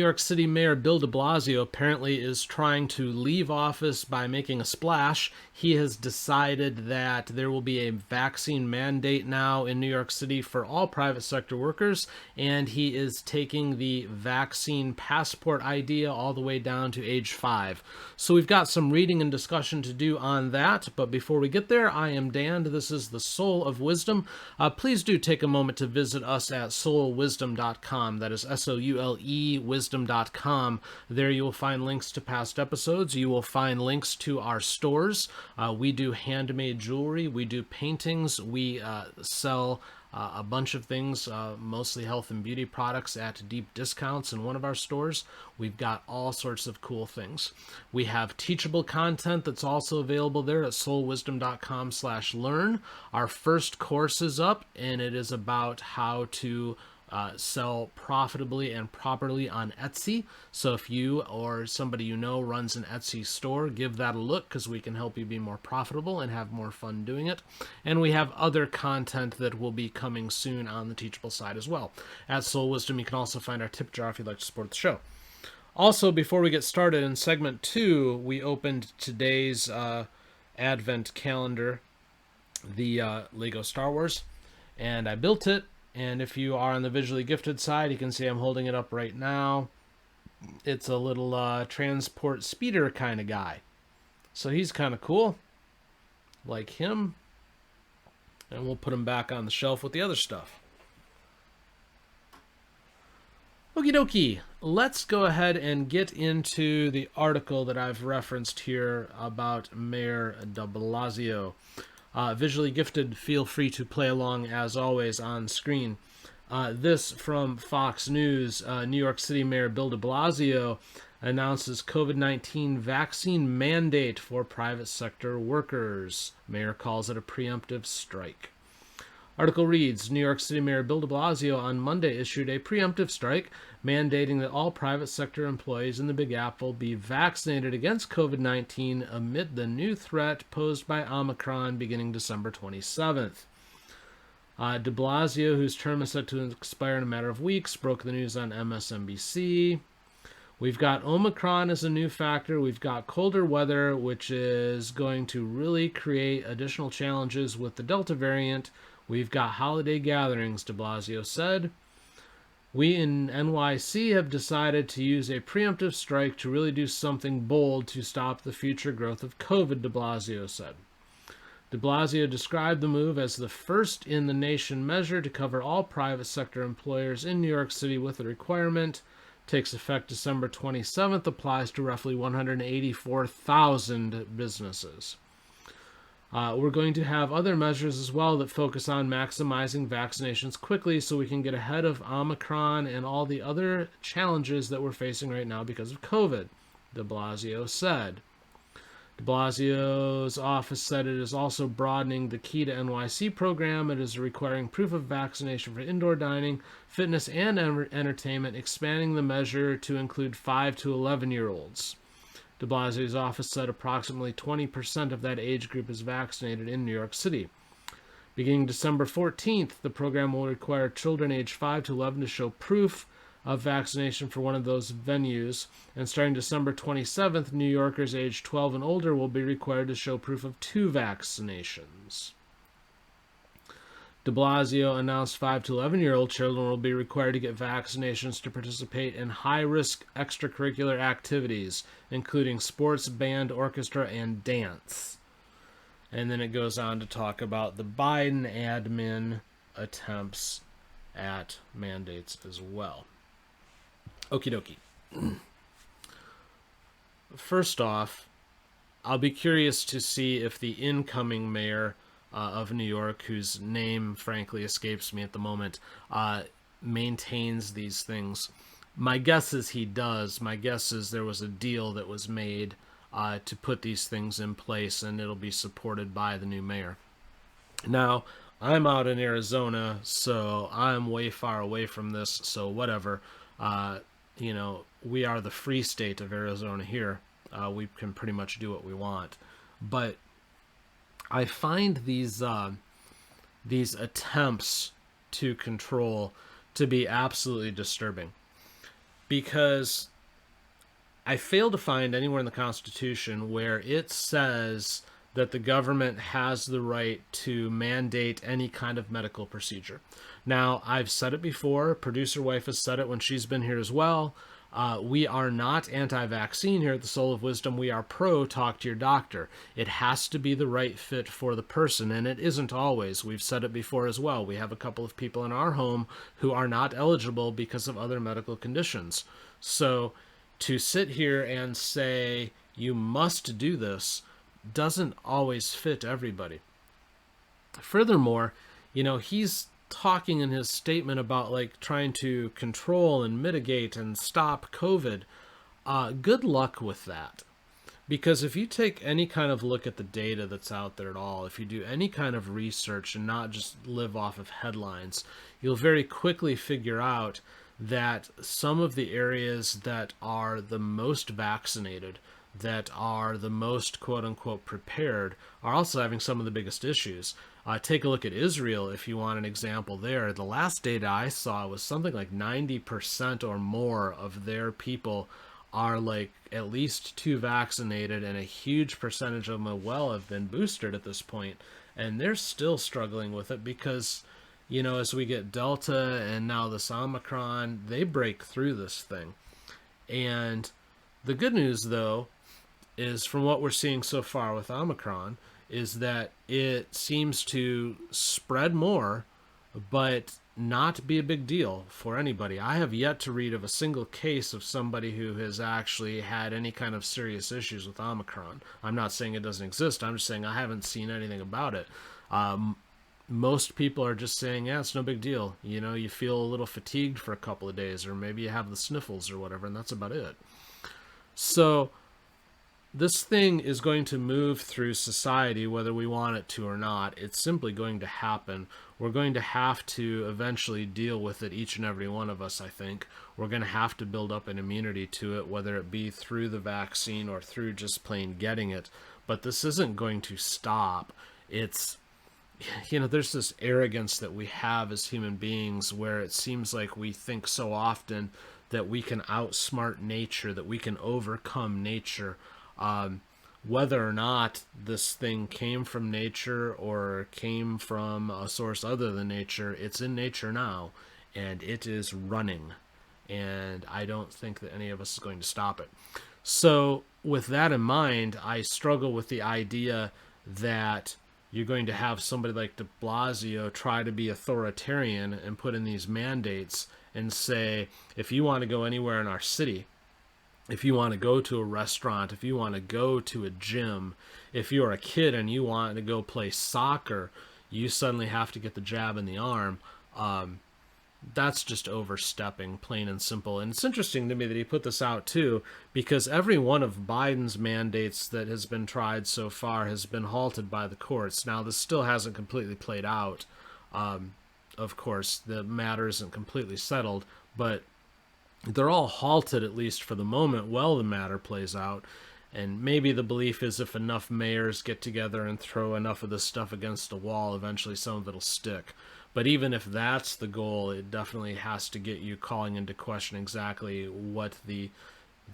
York City Mayor Bill de Blasio apparently is trying to leave office by making a splash. He has decided that there will be a vaccine mandate now in New York City for all private sector workers, and he is taking the vaccine passport idea all the way down to age 5. So we've got some reading and discussion to do on that, but before we get there, I am Dan. This is the Soule of Wisdom. Please do take a moment to visit us at soulewisdom.com. That is SOULE wisdom.com. There you will find links to past episodes. You will find links to our stores. We do handmade jewelry. We do paintings. We sell a bunch of things, mostly health and beauty products at deep discounts in one of our stores. We've got all sorts of cool things. We have teachable content that's also available there at soulewisdom.com/learn. Our first course is up, and it is about how to sell profitably and properly on Etsy. So if you or somebody you know runs an Etsy store, give that a look, because we can help you be more profitable and have more fun doing it. And we have other content that will be coming soon on the Teachable side as well. At Soule Wisdom, you can also find our tip jar if you'd like to support the show. Also, before we get started, in segment 2, we opened today's Advent calendar, the Lego Star Wars, and I built it. And if you are on the visually gifted side, you can see I'm holding it up right now. It's a little transport speeder kind of guy. So he's kind of cool. Like him. And we'll put him back on the shelf with the other stuff. Okie dokie. Let's go ahead and get into the article that I've referenced here about Mayor de Blasio. Visually gifted, feel free to play along as always on screen. This from Fox News. New York City Mayor Bill de Blasio announces COVID-19 vaccine mandate for private sector workers. Mayor calls it a preemptive strike. Article reads, New York City Mayor Bill de Blasio on Monday issued a preemptive strike mandating that all private sector employees in the Big Apple be vaccinated against COVID-19 amid the new threat posed by Omicron beginning December 27th. De Blasio, whose term is set to expire in a matter of weeks, broke the news on MSNBC. We've got Omicron as a new factor. We've got colder weather, which is going to really create additional challenges with the Delta variant. We've got holiday gatherings, de Blasio said. We in NYC have decided to use a preemptive strike to really do something bold to stop the future growth of COVID, de Blasio said. De Blasio described the move as the first in the nation measure to cover all private sector employers in New York City with a requirement. Takes effect December 27th, applies to roughly 184,000 businesses. We're going to have other measures as well that focus on maximizing vaccinations quickly so we can get ahead of Omicron and all the other challenges that we're facing right now because of COVID, de Blasio said. De Blasio's office said it is also broadening the Key to NYC program. It is requiring proof of vaccination for indoor dining, fitness, and entertainment, expanding the measure to include 5 to 11-year-olds. De Blasio's office said approximately 20% of that age group is vaccinated in New York City. Beginning December 14th, the program will require children aged 5 to 11 to show proof of vaccination for one of those venues, and starting December 27th, New Yorkers aged 12 and older will be required to show proof of 2 vaccinations. De Blasio announced 5 to 11-year-old children will be required to get vaccinations to participate in high-risk extracurricular activities, including sports, band, orchestra, and dance. And then it goes on to talk about the Biden admin attempts at mandates as well. Okie dokie. First off, I'll be curious to see if the incoming mayor of New York, whose name frankly escapes me at the moment, maintains these things. My guess is he does. My guess is there was a deal that was made to put these things in place, and it'll be supported by the new mayor. Now, I'm out in Arizona, so I'm way far away from this, so whatever. We are the free state of Arizona here. We can pretty much do what we want. But I find these attempts to control to be absolutely disturbing. because I fail to find anywhere in the Constitution where it says that the government has the right to mandate any kind of medical procedure. Now, I've said it before. Producer wife has said it when she's been here as well. We are not anti-vaccine here at the Soule of Wisdom. We are pro talk to your doctor. It has to be the right fit for the person, and it isn't always. We've said it before as well. We have a couple of people in our home who are not eligible because of other medical conditions. So to sit here and say you must do this doesn't always fit everybody. Furthermore, he's talking in his statement about like trying to control and mitigate and stop COVID. Good luck with that. Because if you take any kind of look at the data that's out there at all, if you do any kind of research and not just live off of headlines, you'll very quickly figure out that some of the areas that are the most vaccinated, that are the most quote-unquote prepared, are also having some of the biggest issues. Take a look at Israel if you want an example there. The last data I saw was something like 90% or more of their people are like at least 2 vaccinated, and a huge percentage of them have been boosted at this point. And they're still struggling with it because as we get Delta and now this Omicron, they break through this thing. And the good news, though, is from what we're seeing so far with Omicron, is that it seems to spread more, but not be a big deal for anybody. I have yet to read of a single case of somebody who has actually had any kind of serious issues with Omicron. I'm not saying it doesn't exist. I'm just saying I haven't seen anything about it. Most people are just saying, yeah, it's no big deal. You feel a little fatigued for a couple of days, or maybe you have the sniffles or whatever, and that's about it. So this thing is going to move through society whether we want it to or not. It's simply going to happen. We're going to have to eventually deal with it, each and every one of us, I think. We're going to have to build up an immunity to it, whether it be through the vaccine or through just plain getting it. But this isn't going to stop. There's this arrogance that we have as human beings where it seems like we think so often that we can outsmart nature, that we can overcome nature. Whether or not this thing came from nature or came from a source other than nature, it's in nature now, and it is running. And I don't think that any of us is going to stop it. So with that in mind, I struggle with the idea that you're going to have somebody like de Blasio try to be authoritarian and put in these mandates and say, if you want to go anywhere in our city, if you want to go to a restaurant, if you want to go to a gym, if you're a kid and you want to go play soccer, you suddenly have to get the jab in the arm. That's just overstepping, plain and simple. And it's interesting to me that he put this out too, because every one of Biden's mandates that has been tried so far has been halted by the courts. Now, this still hasn't completely played out. Of course, the matter isn't completely settled, but they're all halted, at least for the moment, while the matter plays out. And maybe the belief is if enough mayors get together and throw enough of this stuff against a wall, eventually some of it'll stick. But even if that's the goal, it definitely has to get you calling into question exactly what the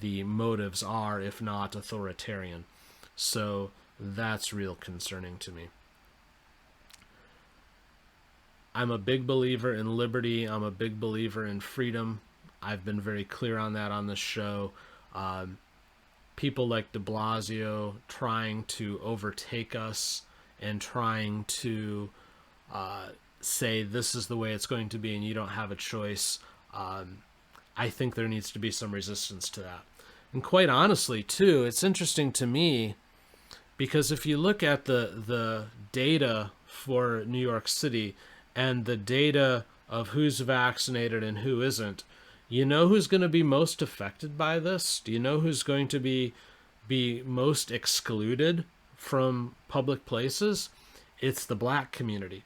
motives are, if not authoritarian. So that's real concerning to me. I'm a big believer in liberty. I'm a big believer in freedom. I've been very clear on that on this show. People like de Blasio trying to overtake us and trying to say this is the way it's going to be and you don't have a choice. I think there needs to be some resistance to that. And quite honestly, too, it's interesting to me because if you look at the data for New York City and the data of who's vaccinated and who isn't, you know who's going to be most affected by this? Do you know who's going to be most excluded from public places? It's the black community.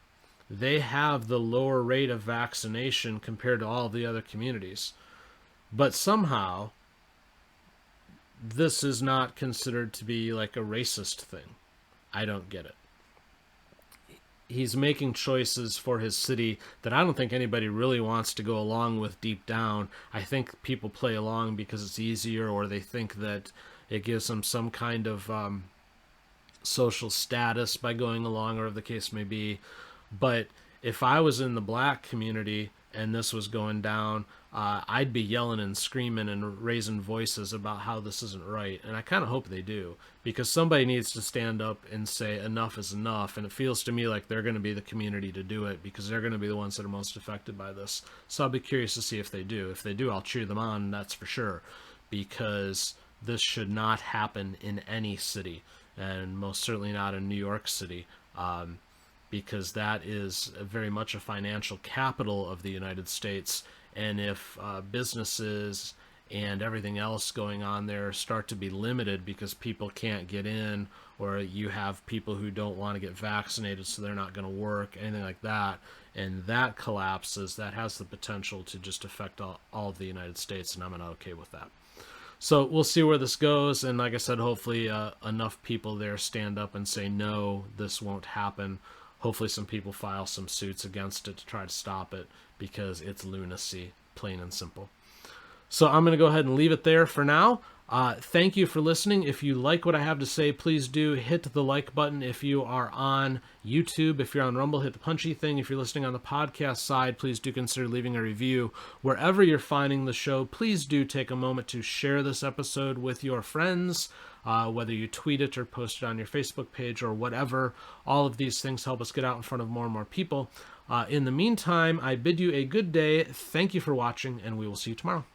They have the lower rate of vaccination compared to all the other communities. But somehow, this is not considered to be like a racist thing. I don't get it. he's making choices for his city that I don't think anybody really wants to go along with deep down. I think people play along because it's easier, or they think that it gives them some kind of social status by going along, or whatever the case may be. But if I was in the black community and this was going down, I'd be yelling and screaming and raising voices about how this isn't right. And I kind of hope they do, because somebody needs to stand up and say enough is enough. And it feels to me like they're going to be the community to do it, because they're going to be the ones that are most affected by this. So I'll be curious to see if they do. If they do, I'll cheer them on, that's for sure, because this should not happen in any city, and most certainly not in New York City. Because that is very much a financial capital of the United States. And if businesses and everything else going on there start to be limited because people can't get in, or you have people who don't want to get vaccinated so they're not going to work, anything like that, and that collapses, that has the potential to just affect all of the United States, and I'm not okay with that. So we'll see where this goes, and like I said, hopefully enough people there stand up and say, no, this won't happen. Hopefully some people file some suits against it to try to stop it, because it's lunacy, plain and simple. So I'm going to go ahead and leave it there for now. Thank you for listening. If you like what I have to say, please do hit the like button. If you are on YouTube, if you're on Rumble, hit the punchy thing. If you're listening on the podcast side, please do consider leaving a review. Wherever you're finding the show, please do take a moment to share this episode with your friends, whether you tweet it or post it on your Facebook page or whatever. All of these things help us get out in front of more and more people. In the meantime, I bid you a good day. Thank you for watching, and we will see you tomorrow.